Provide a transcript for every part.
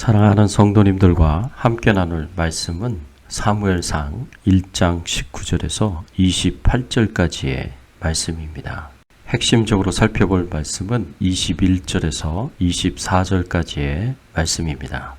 사랑하는 성도님들과 함께 나눌 말씀은 사무엘상 1장 19절에서 28절까지의 말씀입니다. 핵심적으로 살펴볼 말씀은 21절에서 24절까지의 말씀입니다.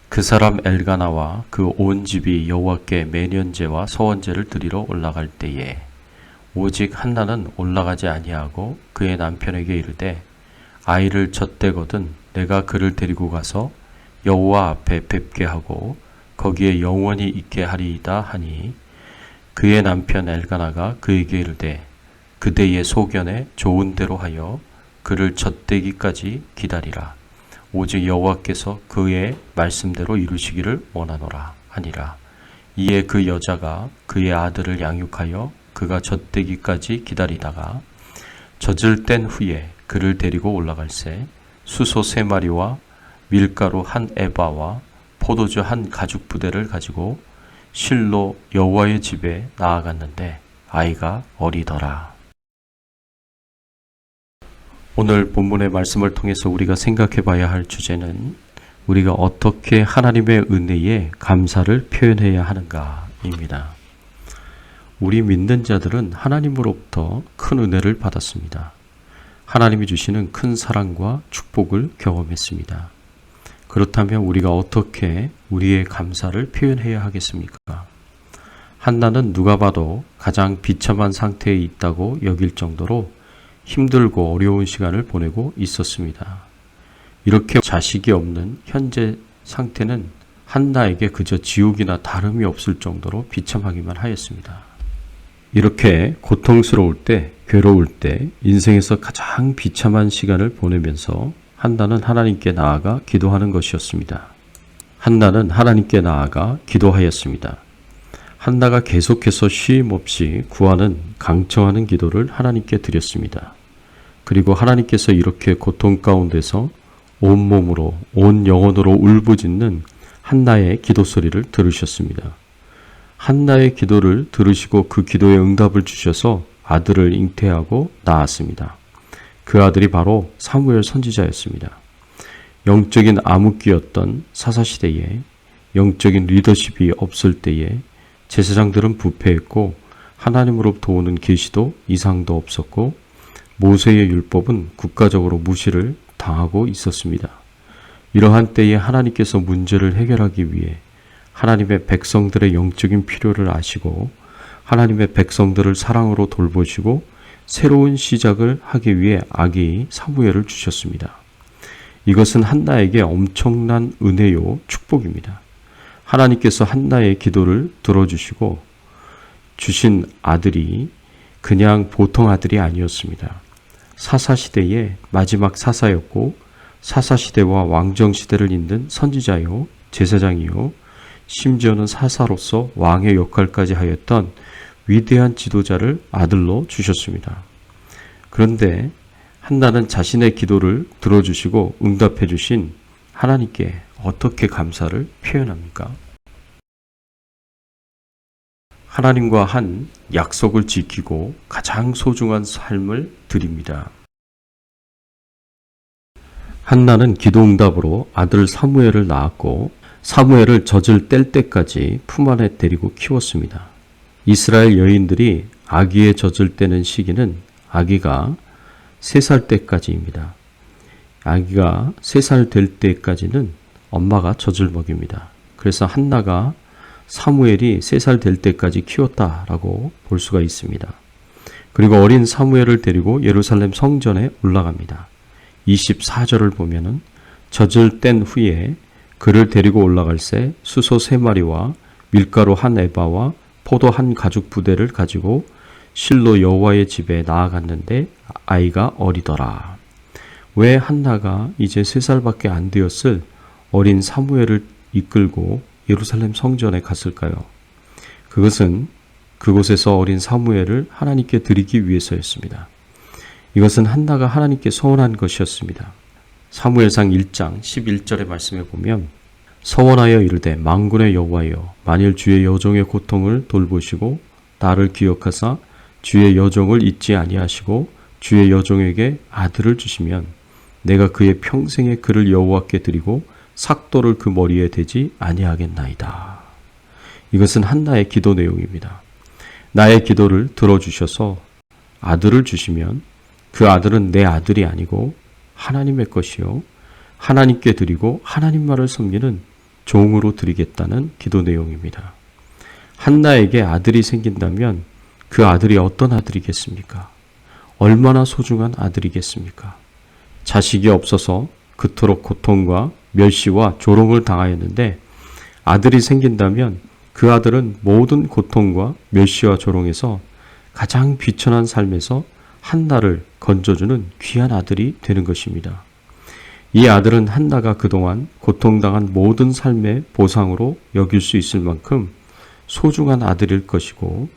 그 사람 엘가나와 그 온 집이 여호와께 매년제와 서원제를 드리러 올라갈 때에 오직 한나는 올라가지 아니하고 그의 남편에게 이르되 아이를 젖대거든 내가 그를 데리고 가서 여호와 앞에 뵙게 하고 거기에 영원히 있게 하리이다 하니 그의 남편 엘가나가 그에게 이르되 그대의 소견에 좋은 대로 하여 그를 젖대기까지 기다리라. 오직 여호와께서 그의 말씀대로 이루시기를 원하노라 하니라. 이에 그 여자가 그의 아들을 양육하여 그가 젖대기까지 기다리다가 젖을 뗀 후에 그를 데리고 올라갈새 수소 3마리와 밀가루 1에바와 포도주 1가죽 부대를 가지고 실로 여호와의 집에 나아갔는데 아이가 어리더라. 오늘 본문의 말씀을 통해서 우리가 생각해 봐야 할 주제는 우리가 어떻게 하나님의 은혜에 감사를 표현해야 하는가입니다. 우리 믿는 자들은 하나님으로부터 큰 은혜를 받았습니다. 하나님이 주시는 큰 사랑과 축복을 경험했습니다. 그렇다면 우리가 어떻게 우리의 감사를 표현해야 하겠습니까? 한나는 누가 봐도 가장 비참한 상태에 있다고 여길 정도로 힘들고 어려운 시간을 보내고 있었습니다. 이렇게 자식이 없는 현재 상태는 한나에게 그저 지옥이나 다름이 없을 정도로 비참하기만 하였습니다. 이렇게 고통스러울 때, 괴로울 때, 인생에서 가장 비참한 시간을 보내면서 한나는 하나님께 나아가 기도하는 것이었습니다. 한나는 하나님께 나아가 기도하였습니다. 한나가 계속해서 쉼 없이 구하는 강청하는 기도를 하나님께 드렸습니다. 그리고 하나님께서 이렇게 고통 가운데서 온몸으로, 온 영혼으로 울부짖는 한나의 기도 소리를 들으셨습니다. 한나의 기도를 들으시고 그 기도에 응답을 주셔서 아들을 잉태하고 낳았습니다. 그 아들이 바로 사무엘 선지자였습니다. 영적인 암흑기였던 사사시대에 영적인 리더십이 없을 때에 제사장들은 부패했고 하나님으로부터 오는 계시도 이상도 없었고 모세의 율법은 국가적으로 무시를 당하고 있었습니다. 이러한 때에 하나님께서 문제를 해결하기 위해 하나님의 백성들의 영적인 필요를 아시고 하나님의 백성들을 사랑으로 돌보시고 새로운 시작을 하기 위해 아기 사무엘을 주셨습니다. 이것은 한나에게 엄청난 은혜요 축복입니다. 하나님께서 한나의 기도를 들어주시고 주신 아들이 그냥 보통 아들이 아니었습니다. 사사시대의 마지막 사사였고 사사시대와 왕정시대를 잇는 선지자요 제사장이요 심지어는 사사로서 왕의 역할까지 하였던 위대한 지도자를 아들로 주셨습니다. 그런데 한나는 자신의 기도를 들어주시고 응답해 주신 하나님께 어떻게 감사를 표현합니까? 하나님과 한 약속을 지키고 가장 소중한 삶을 드립니다. 한나는 기도 응답으로 아들 사무엘을 낳았고 사무엘을 젖을 뗄 때까지 품 안에 데리고 키웠습니다. 이스라엘 여인들이 아기의 젖을 떼는 시기는 아기가 3살 때까지입니다. 아기가 3살 될 때까지는 엄마가 젖을 먹입니다. 그래서 한나가 사무엘이 3살 될 때까지 키웠다라고 볼 수가 있습니다. 그리고 어린 사무엘을 데리고 예루살렘 성전에 올라갑니다. 24절을 보면은 젖을 뗀 후에 그를 데리고 올라갈새 수소 3마리와 밀가루 1에바와 포도 1가죽 부대를 가지고 실로 여호와의 집에 나아갔는데 아이가 어리더라. 왜 한나가 이제 3살밖에 안 되었을 어린 사무엘을 이끌고 예루살렘 성전에 갔을까요? 그것은 그곳에서 어린 사무엘을 하나님께 드리기 위해서였습니다. 이것은 한나가 하나님께 서원한 것이었습니다. 사무엘상 1장 11절의 말씀에 보면 서원하여 이르되 만군의 여호와여 만일 주의 여종의 고통을 돌보시고 나를 기억하사 주의 여종을 잊지 아니하시고 주의 여종에게 아들을 주시면 내가 그의 평생에 그를 여호와께 드리고 삭도를 그 머리에 대지 아니하겠나이다. 이것은 한나의 기도 내용입니다. 나의 기도를 들어주셔서 아들을 주시면 그 아들은 내 아들이 아니고 하나님의 것이요 하나님께 드리고 하나님만을 섬기는 종으로 드리겠다는 기도 내용입니다. 한나에게 아들이 생긴다면 그 아들이 어떤 아들이겠습니까? 얼마나 소중한 아들이겠습니까? 자식이 없어서 그토록 고통과 멸시와 조롱을 당하였는데 아들이 생긴다면 그 아들은 모든 고통과 멸시와 조롱에서 가장 비천한 삶에서 한나를 건져주는 귀한 아들이 되는 것입니다. 이 아들은 한나가 그동안 고통당한 모든 삶의 보상으로 여길 수 있을 만큼 소중한 아들일 것이고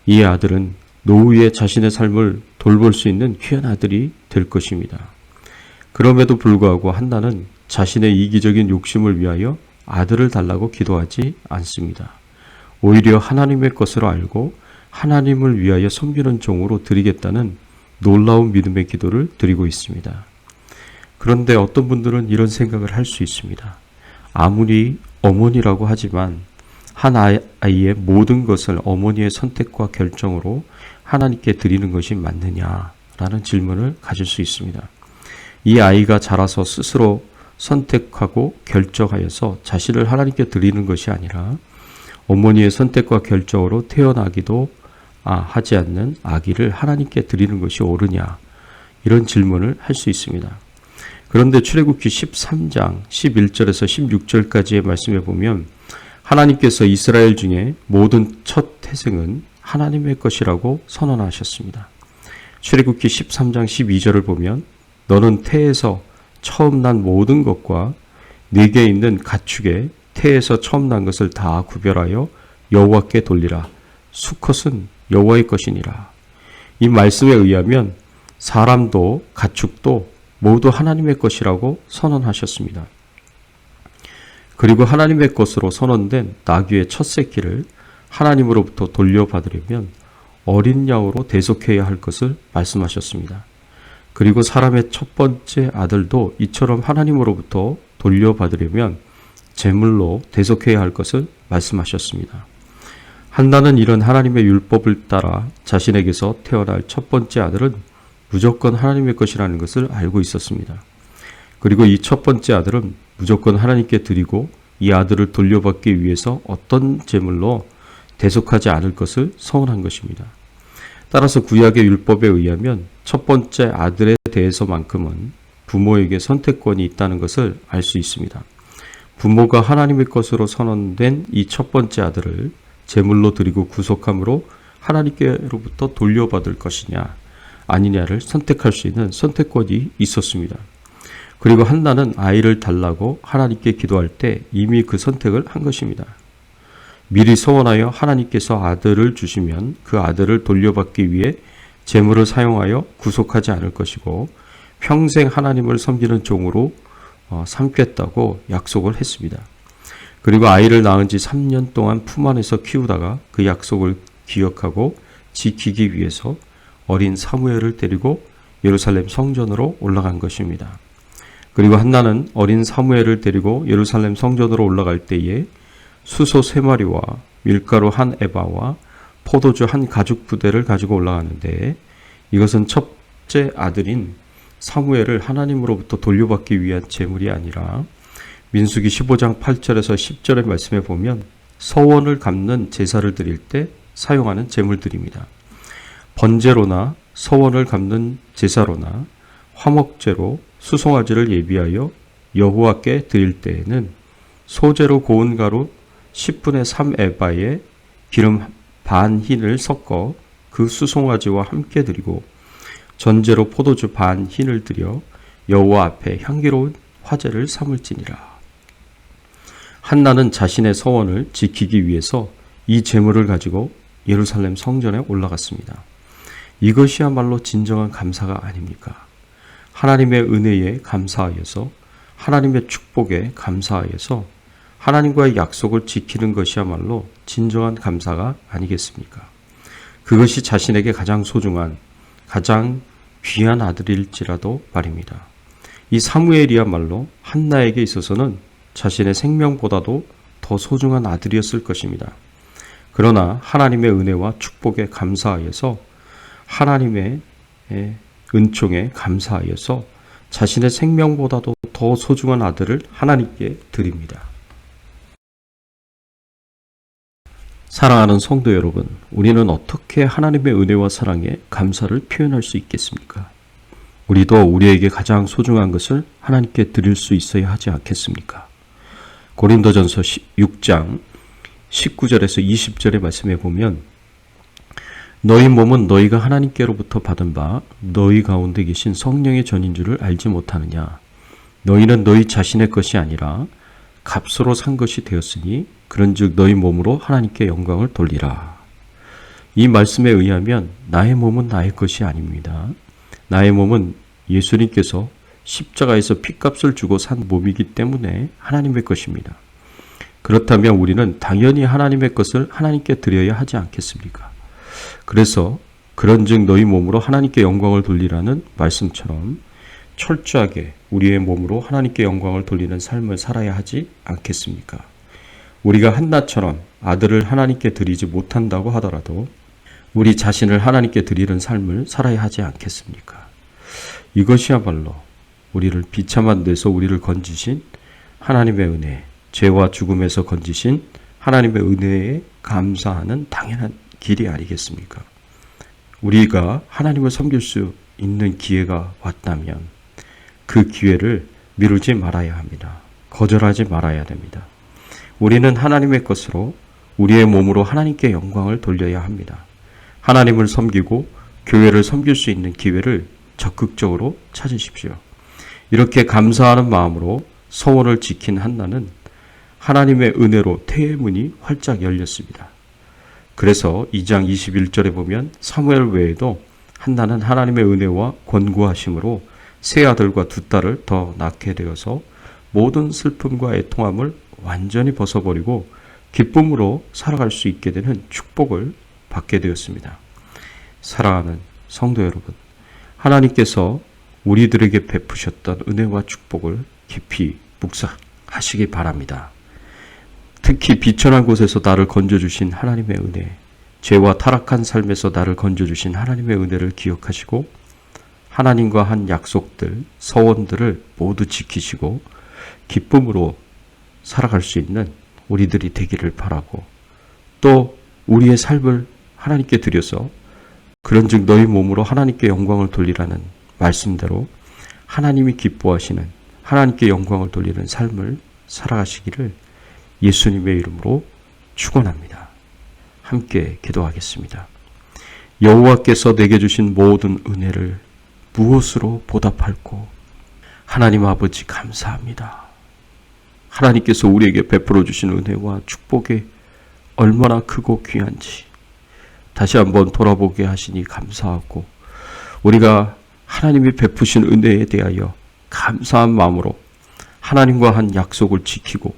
이 아들은 노후에 자신의 삶을 돌볼 수 있는 귀한 아들이 될 것입니다. 그럼에도 불구하고 한나는 자신의 이기적인 욕심을 위하여 아들을 달라고 기도하지 않습니다. 오히려 하나님의 것으로 알고 하나님을 위하여 섬기는 종으로 드리겠다는 놀라운 믿음의 기도를 드리고 있습니다. 그런데 어떤 분들은 이런 생각을 할 수 있습니다. 아무리 어머니라고 하지만 한 아이의 모든 것을 어머니의 선택과 결정으로 하나님께 드리는 것이 맞느냐라는 질문을 가질 수 있습니다. 이 아이가 자라서 스스로 선택하고 결정하여서 자신을 하나님께 드리는 것이 아니라 어머니의 선택과 결정으로 태어나기도 하지 않는 아기를 하나님께 드리는 것이 옳으냐, 이런 질문을 할 수 있습니다. 그런데 출애굽기 13장 11절에서 16절까지의 말씀에 보면 하나님께서 이스라엘 중에 모든 첫 태생은 하나님의 것이라고 선언하셨습니다. 출애굽기 13장 12절을 보면 너는 태에서 처음 난 모든 것과 네게 있는 가축에 태에서 처음 난 것을 다 구별하여 여호와께 돌리라. 수컷은 여호와의 것이니라. 이 말씀에 의하면 사람도 가축도 모두 하나님의 것이라고 선언하셨습니다. 그리고 하나님의 것으로 선언된 나귀의 첫 새끼를 하나님으로부터 돌려받으려면 어린 양으로 대속해야 할 것을 말씀하셨습니다. 그리고 사람의 첫 번째 아들도 이처럼 하나님으로부터 돌려받으려면 제물로 대속해야 할 것을 말씀하셨습니다. 한나는 이런 하나님의 율법을 따라 자신에게서 태어날 첫 번째 아들은 무조건 하나님의 것이라는 것을 알고 있었습니다. 그리고 이 첫 번째 아들은 무조건 하나님께 드리고 이 아들을 돌려받기 위해서 어떤 제물로 대속하지 않을 것을 서원한 것입니다. 따라서 구약의 율법에 의하면 첫 번째 아들에 대해서만큼은 부모에게 선택권이 있다는 것을 알 수 있습니다. 부모가 하나님의 것으로 선언된 이 첫 번째 아들을 제물로 드리고 구속함으로 하나님께로부터 돌려받을 것이냐 아니냐를 선택할 수 있는 선택권이 있었습니다. 그리고 한나는 아이를 달라고 하나님께 기도할 때 이미 그 선택을 한 것입니다. 미리 서원하여 하나님께서 아들을 주시면 그 아들을 돌려받기 위해 제물을 사용하여 구속하지 않을 것이고 평생 하나님을 섬기는 종으로 삼겠다고 약속을 했습니다. 그리고 아이를 낳은 지 3년 동안 품 안에서 키우다가 그 약속을 기억하고 지키기 위해서 어린 사무엘을 데리고 예루살렘 성전으로 올라간 것입니다. 그리고 한나는 어린 사무엘을 데리고 예루살렘 성전으로 올라갈 때에 수소 3마리와 밀가루 1에바와 포도주 1가죽 부대를 가지고 올라가는데 이것은 첫째 아들인 사무엘을 하나님으로부터 돌려받기 위한 제물이 아니라 민수기 15장 8절에서 10절의 말씀에 보면 서원을 갚는 제사를 드릴 때 사용하는 제물들입니다. 번제로나 서원을 갚는 제사로나 화목제로 수송아지를 예비하여 여호와께 드릴 때에는 소재로 고운 가루 10분의 3에바에 기름 반 흰을 섞어 그 수송아지와 함께 드리고 전제로 포도주 반 흰을 드려 여호와 앞에 향기로운 화제를 삼을지니라. 한나는 자신의 서원을 지키기 위해서 이 제물을 가지고 예루살렘 성전에 올라갔습니다. 이것이야말로 진정한 감사가 아닙니까? 하나님의 은혜에 감사하여서 하나님의 축복에 감사하여서 하나님과의 약속을 지키는 것이야말로 진정한 감사가 아니겠습니까? 그것이 자신에게 가장 소중한 가장 귀한 아들일지라도 말입니다. 이 사무엘이야말로 한나에게 있어서는 자신의 생명보다도 더 소중한 아들이었을 것입니다. 그러나 하나님의 은혜와 축복에 감사하여서 하나님의 은총에 감사하여서 자신의 생명보다도 더 소중한 아들을 하나님께 드립니다. 사랑하는 성도 여러분, 우리는 어떻게 하나님의 은혜와 사랑에 감사를 표현할 수 있겠습니까? 우리도 우리에게 가장 소중한 것을 하나님께 드릴 수 있어야 하지 않겠습니까? 고린도전서 6장 19절에서 20절의 말씀에 보면 너희 몸은 너희가 하나님께로부터 받은 바 너희 가운데 계신 성령의 전인 줄을 알지 못하느냐. 너희는 너희 자신의 것이 아니라 값으로 산 것이 되었으니 그런즉 너희 몸으로 하나님께 영광을 돌리라. 이 말씀에 의하면 나의 몸은 나의 것이 아닙니다. 나의 몸은 예수님께서 십자가에서 핏값을 주고 산 몸이기 때문에 하나님의 것입니다. 그렇다면 우리는 당연히 하나님의 것을 하나님께 드려야 하지 않겠습니까? 그래서 그런즉 너희 몸으로 하나님께 영광을 돌리라는 말씀처럼 철저하게 우리의 몸으로 하나님께 영광을 돌리는 삶을 살아야 하지 않겠습니까? 우리가 한나처럼 아들을 하나님께 드리지 못한다고 하더라도 우리 자신을 하나님께 드리는 삶을 살아야 하지 않겠습니까? 이것이야말로 우리를 비참한 데서 우리를 건지신 하나님의 은혜, 죄와 죽음에서 건지신 하나님의 은혜에 감사하는 당연한 길이 아니겠습니까? 우리가 하나님을 섬길 수 있는 기회가 왔다면 그 기회를 미루지 말아야 합니다. 거절하지 말아야 됩니다. 우리는 하나님의 것으로 우리의 몸으로 하나님께 영광을 돌려야 합니다. 하나님을 섬기고 교회를 섬길 수 있는 기회를 적극적으로 찾으십시오. 이렇게 감사하는 마음으로 서원을 지킨 한나는 하나님의 은혜로 태의 문이 활짝 열렸습니다. 그래서 2장 21절에 보면 사무엘 외에도 한나는 하나님의 은혜와 권고하심으로 세 아들과 두 딸을 더 낳게 되어서 모든 슬픔과 애통함을 완전히 벗어버리고 기쁨으로 살아갈 수 있게 되는 축복을 받게 되었습니다. 사랑하는 성도 여러분, 하나님께서 우리들에게 베푸셨던 은혜와 축복을 깊이 묵상하시기 바랍니다. 특히 비천한 곳에서 나를 건져주신 하나님의 은혜, 죄와 타락한 삶에서 나를 건져주신 하나님의 은혜를 기억하시고 하나님과 한 약속들, 서원들을 모두 지키시고 기쁨으로 살아갈 수 있는 우리들이 되기를 바라고 또 우리의 삶을 하나님께 드려서 그런즉 너희 몸으로 하나님께 영광을 돌리라는 말씀대로 하나님이 기뻐하시는 하나님께 영광을 돌리는 삶을 살아가시기를 예수님의 이름으로 축원합니다. 함께 기도하겠습니다. 여호와께서 내게 주신 모든 은혜를 무엇으로 보답할꼬? 하나님 아버지 감사합니다. 하나님께서 우리에게 베풀어 주신 은혜와 축복이 얼마나 크고 귀한지 다시 한번 돌아보게 하시니 감사하고 우리가 하나님이 베푸신 은혜에 대하여 감사한 마음으로 하나님과 한 약속을 지키고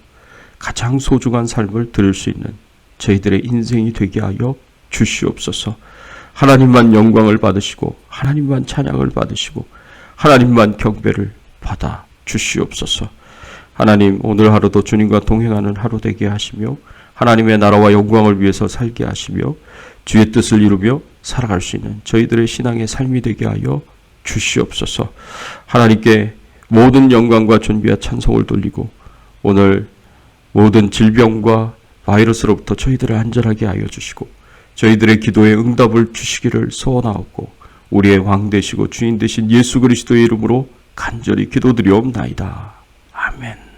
가장 소중한 삶을 들을 수 있는 저희들의 인생이 되게 하여 주시옵소서. 하나님만 영광을 받으시고 하나님만 찬양을 받으시고 하나님만 경배를 받아 주시옵소서. 하나님, 오늘 하루도 주님과 동행하는 하루 되게 하시며 하나님의 나라와 영광을 위해서 살게 하시며 주의 뜻을 이루며 살아갈 수 있는 저희들의 신앙의 삶이 되게 하여 주시옵소서. 하나님께 모든 영광과 존귀와 찬송을 돌리고 오늘 모든 질병과 바이러스로부터 저희들을 안전하게 하여 주시고 저희들의 기도에 응답을 주시기를 소원하옵고 우리의 왕 되시고 주인 되신 예수 그리스도의 이름으로 간절히 기도드리옵나이다. 아멘.